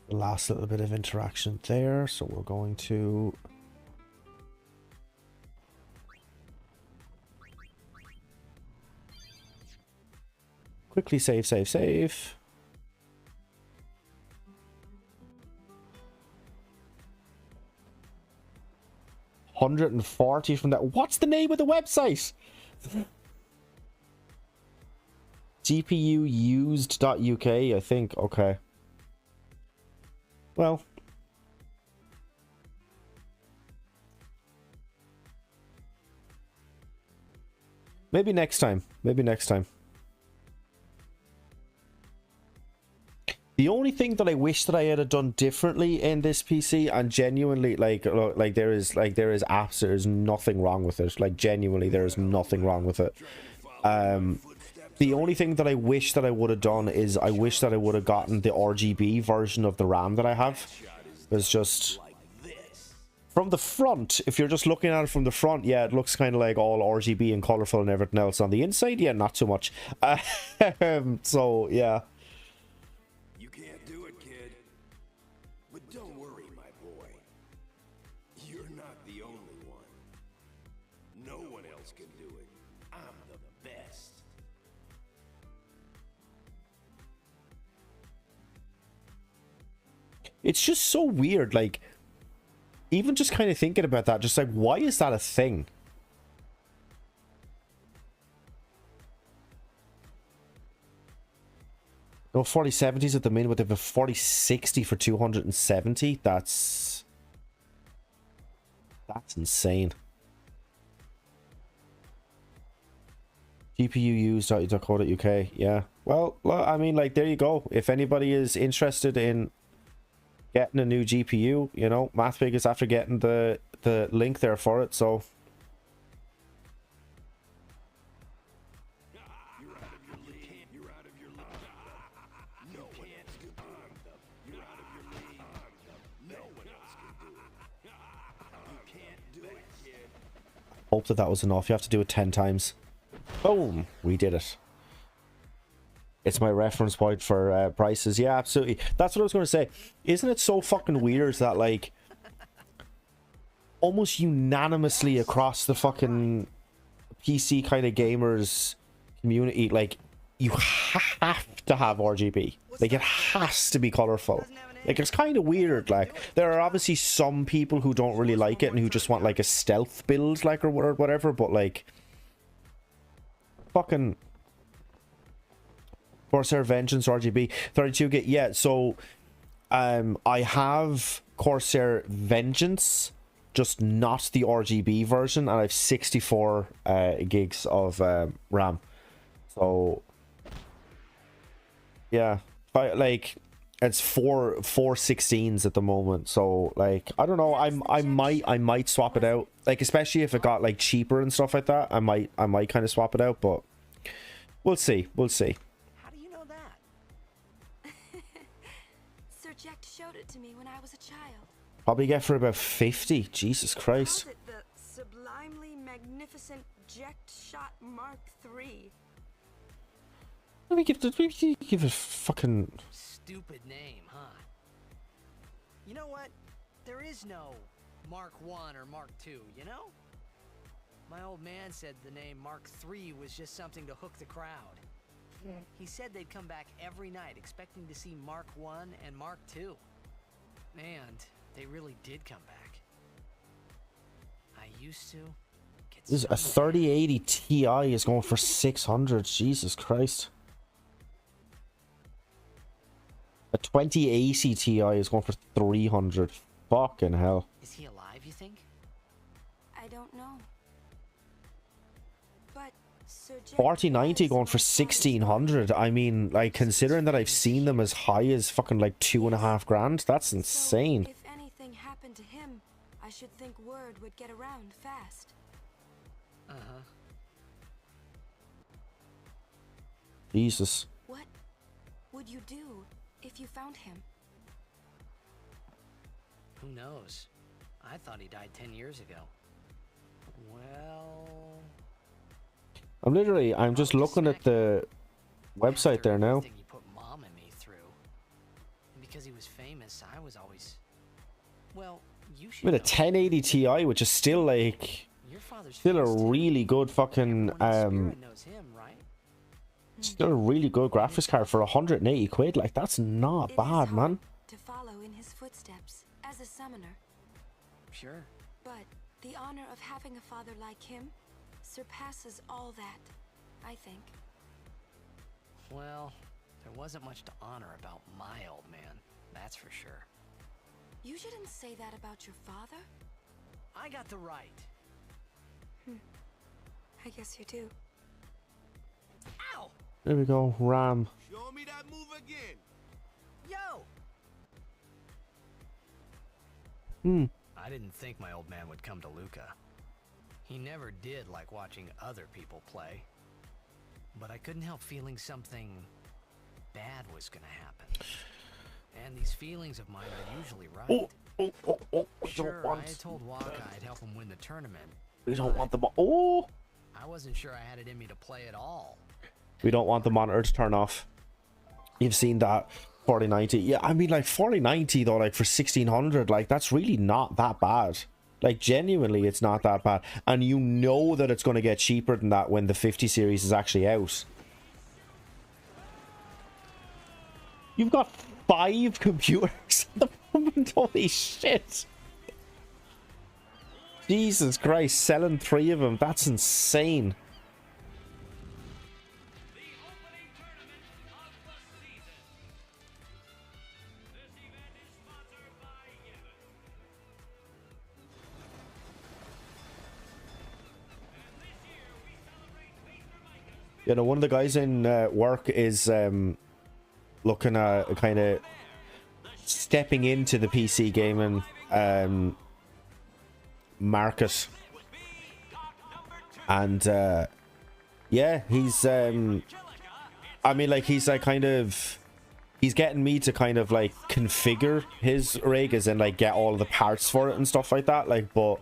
The last little bit of interaction there, so we're going to quickly save. 140 from that. What's the name of the website? GPUused.uk, I think. Okay. Well, maybe next time. The only thing that I wish that I had done differently in this PC, and genuinely, like there is nothing wrong with it. Like genuinely, there is nothing wrong with it. The only thing that I wish that I would have done is I wish that I would have gotten the RGB version of the RAM that I have. It's just From the front, if you're just looking at it from the front, yeah, it looks kind of like all RGB and colorful and everything else. On the inside, yeah, not too much. So, yeah. You can't do it, kid. But don't worry, my boy. You're not the only one. No one else can do it. I'm the best. It's just so weird, like, even just kind of thinking about that, just like, why is that a thing? No, 4070s at the minute, but they have a 4060 for 270. That's insane. GPU used.co.uk. Yeah. Well, I mean, like, there you go. If anybody is interested in getting a new GPU, you know, MathBig is after getting the link there for it, so hope that was enough. You have to do it 10 times. Boom, we did it. It's my reference point for prices. Yeah, absolutely. That's what I was going to say. Isn't it so fucking weird that, like, almost unanimously across the fucking PC kind of gamers community, like, you have to have RGB. Like, it has to be colorful. Like, it's kind of weird. Like, there are obviously some people who don't really like it and who just want, like, a stealth build, like, or whatever, but, like, fucking Corsair Vengeance RGB 32 gig. Yeah, so I have Corsair Vengeance, just not the RGB version, and I have 64 gigs of RAM. So yeah, like, it's four 16s at the moment. So, like, I don't know, I might swap it out, like, especially if it got, like, cheaper and stuff like that. I might kind of swap it out, but we'll see. How do you know that? Sir Jack showed it to me when I was a child. Probably get for about 50. Jesus Christ. Calls it the sublimely magnificent Ject Shot Mark III. Let me give it fucking... Stupid name, huh? You know what? There is no Mark 1 or Mark 2, you know? My old man said the name Mark 3 was just something to hook the crowd. He said they'd come back every night expecting to see Mark 1 and Mark 2. And they really did come back. I used to get This is a 3080 Ti is going for 600. Jesus Christ. A 2080 Ti is going for 300. Fucking hell. Is he alive, you think? I don't know. But Sir Jack 4090 was going for my father's 1600. I mean, like, considering that I've seen them as high as fucking like 2.5 grand, that's So, insane. if anything happened to him, I should think word would get around fast. Uh-huh. Jesus. What would you do if you found him? Who knows? I thought he died 10 years ago. Well... I'm just looking at the website after there now. everything he put Mom and me through. And because he was famous, I was always... Well, you should With a know. 1080 Ti, which is still like... Your father's Still a famous too. really good fucking... Everyone in Spirit knows him, right? Still a really good graphics card for 180 quid. Like, that's not It is bad, hard man. to follow in his footsteps as a summoner, Sure. but the honor of having a father like him surpasses all that, I think. Well, there wasn't much to honor about my old man, that's for sure. You shouldn't say that about your father. I got the right. I guess you do. Ow! There we go. RAM. Show me that move again. Yo! Hmm. I didn't think my old man would come to Luca. He never did like watching other people play. But I couldn't help feeling something bad was gonna happen. And these feelings of mine are usually right. Oh, Oh, oh, oh, we Sure, don't want. I had told Waka I'd help him win the tournament. We don't want the. Oh. I wasn't sure I had it in me to play at all. We don't want the monitor to turn off. You've seen that 4090. Yeah, I mean, like 4090 though, like for 1600, like that's really not that bad. Like genuinely, it's not that bad. And you know that it's going to get cheaper than that when the 50 series is actually out. You've got 5 computers at the moment. Holy shit. Jesus Christ, selling 3 of them. That's insane. You know, one of the guys in work is looking at kind of stepping into the PC gaming market, and yeah, he's I mean, like, he's like kind of, he's getting me to kind of like configure his rig, as in like get all of the parts for it and stuff like that, like, but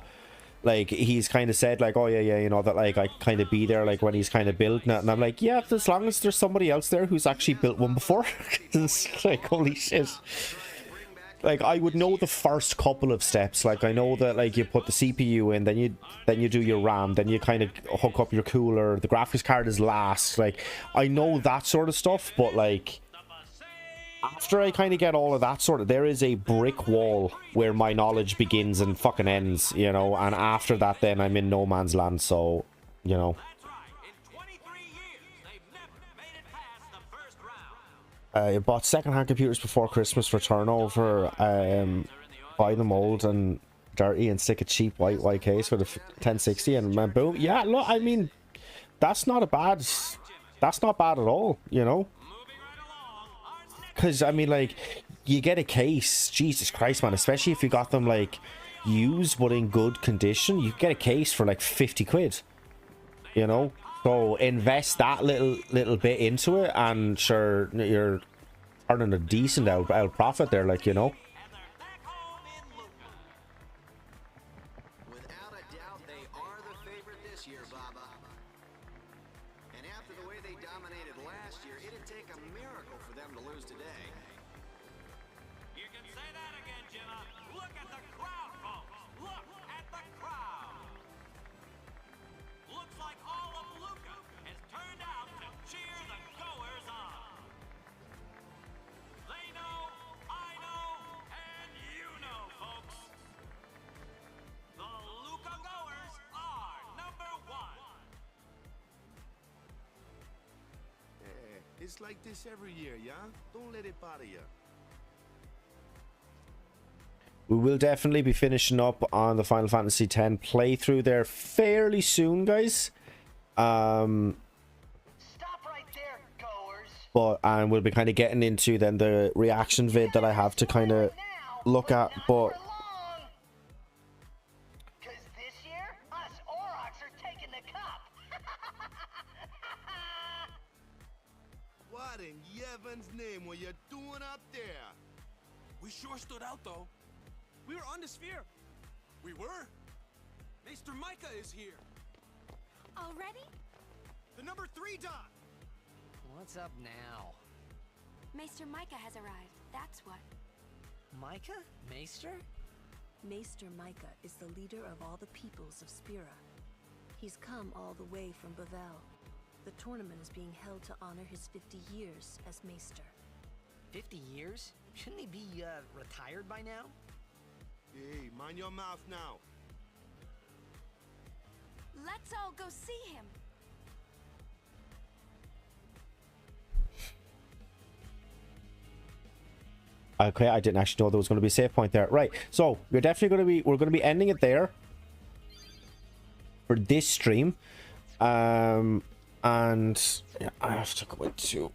like he's kind of said like, oh yeah, you know, that like I kind of be there like when he's kind of building it, and I'm like, yeah, as long as there's somebody else there who's actually built one before. It's like, holy shit. Like, I would know the first couple of steps. Like, I know that like you put the CPU in, then you do your RAM, then you kind of hook up your cooler, the graphics card is last. Like, I know that sort of stuff, but like after I kind of get all of that sort of, there is a brick wall where my knowledge begins and fucking ends, you know, and after that then I'm in no man's land. So, you know, I bought second-hand computers before Christmas for turnover. Buy them old and dirty and stick a cheap white case with a 1060 and boom. Yeah, look, I mean, that's not bad at all, you know. Because, I mean, like, you get a case, Jesus Christ, man, especially if you got them, like, used but in good condition, you get a case for, like, 50 quid, you know? So, invest that little bit into it, and sure, you're earning a decent out profit there, like, you know? Without a doubt, they are the favorite this year, Baba. And after the way they dominated last year, it'd take a miracle for them to lose today. You can say that again, Jimma. Look at the crowd, folks. Look at the crowd. Looks like all of Luca has turned out to cheer the goers on. They know, I know, and you know, folks. The Luca goers are number 1. It's like this every year, yeah? Don't let it bother you. We will definitely be finishing up on the Final Fantasy X playthrough there fairly soon, guys. Stop right there, goers. And we'll be kind of getting into then the reaction vid that I have to kind of look at, but Cause this year, us Aurochs are taking the cup. What in Yevon's name were you doing up there? We sure stood out, though. We were on the sphere. We were. Maester Micah is here. Already? The number 3 dot. What's up now? Maester Micah has arrived, that's what. Micah? Maester? Maester Micah is the leader of all the peoples of Spira. He's come all the way from Bavel. The tournament is being held to honor his 50 years as Maester. 50 years? Shouldn't he be, retired by now? Hey, mind your mouth now. Let's all go see him. okay, I didn't actually know there was going to be a save point there. Right, so we're definitely going to be ending it there for this stream. And yeah, I have to go into